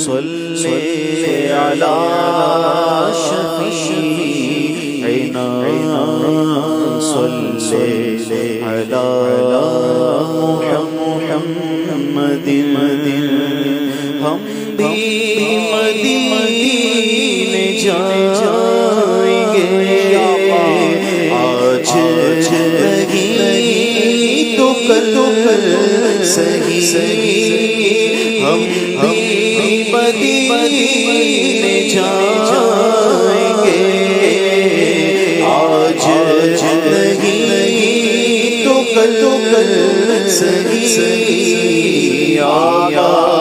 صلی علی شفیعنا صلی علی محمد ہم بھی مدینے جائیں گے آج نہیں تو کل صحیح ہم بھی مدینے جائیں گے آج نہیں تو کل صحیح آقا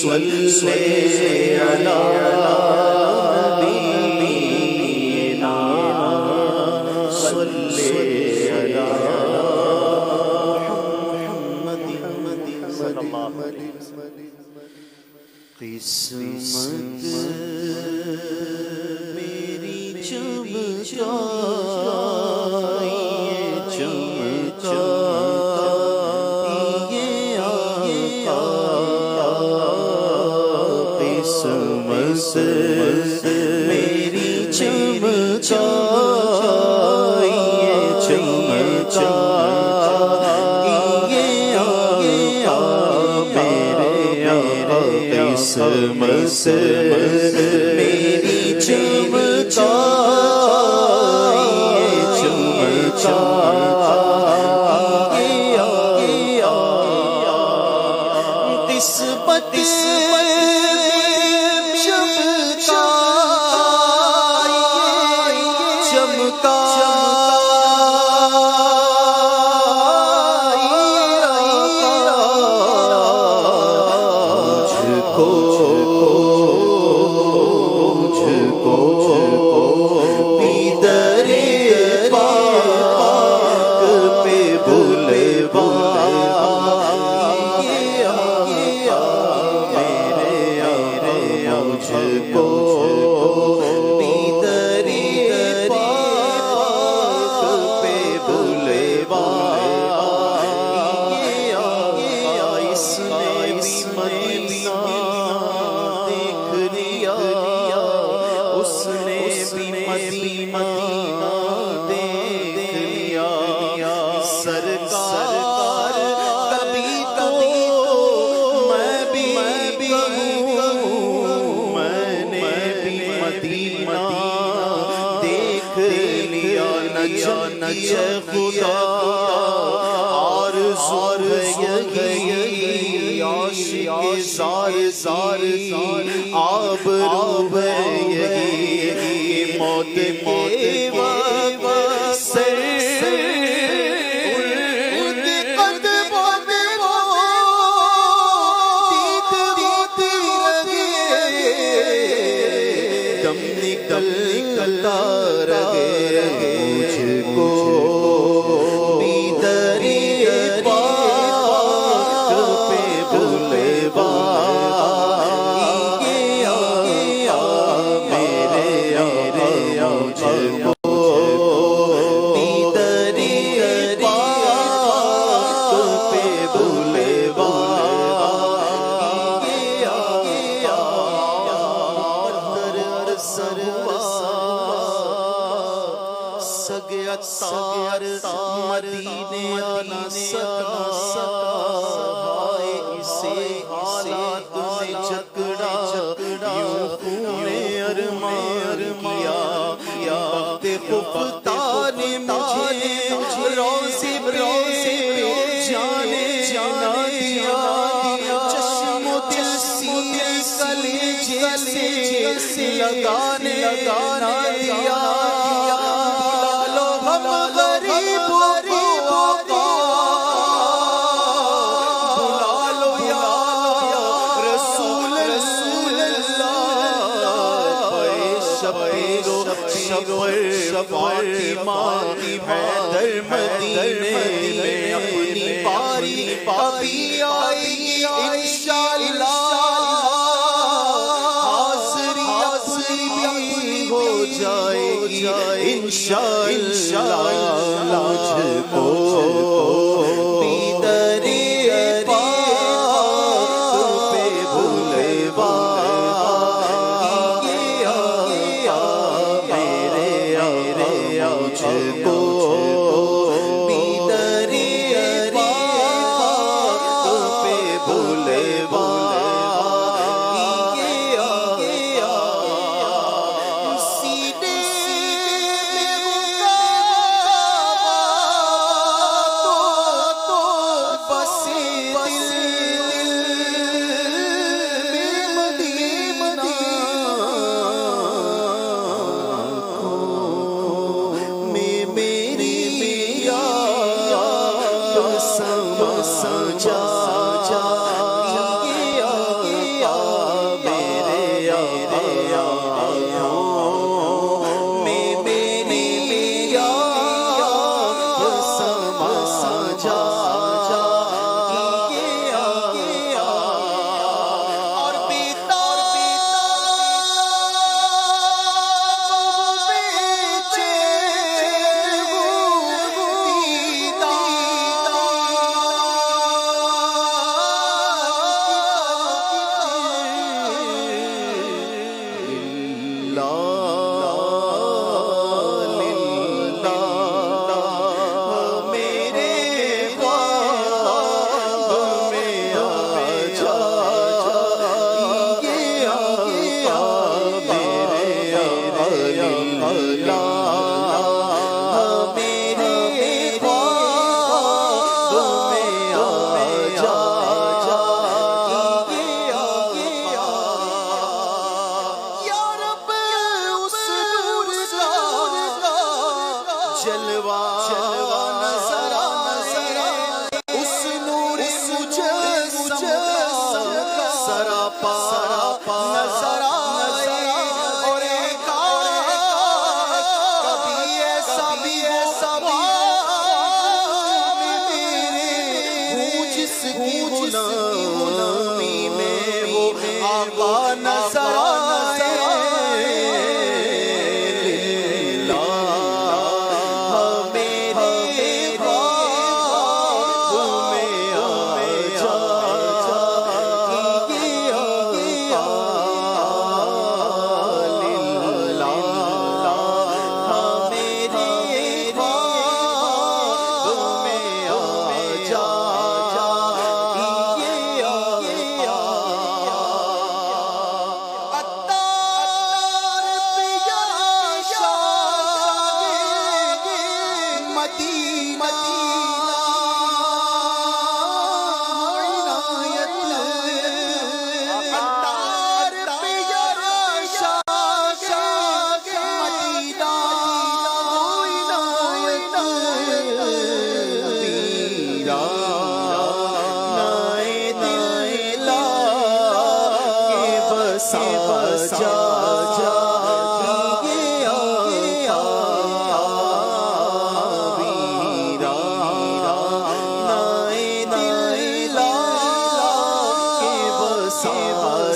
صلی علی نبینا صلی علی محمد صلی اللہ علیہ وسلم قسمت میری میری چمچائیے چمچائیے آقا میرے آقا قسمت میری چمچائیے چمچائیے آقا قسمت خدا آرزو یہی عاشق زار آبرو یہی موت نکلتا رہے مجھ کو بیدری پاک پہ بلوائیے میرے آقا مجھ کو بیدری پاک پہ بلوائیے سگیتار مدینے آنا سکا ہائے اسے حالات میں جکڑا یوں خون ارمان کیا وقت خفتا نے مجھے روزے پہ جانے نہ دیا چشم و دل سینے کلیجے سے لگانے نہ دیا فاطمہ حیدر مدینے میں اپنی باری ابھی آئے گی انشاءاللہ حاضری اپنی ہو جائے گی انشاءاللہ مجھ کو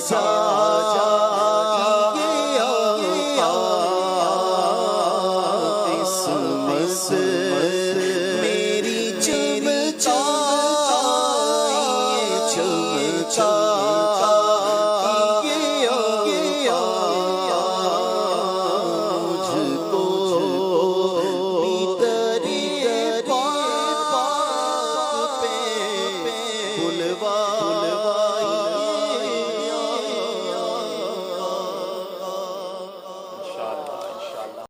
بچا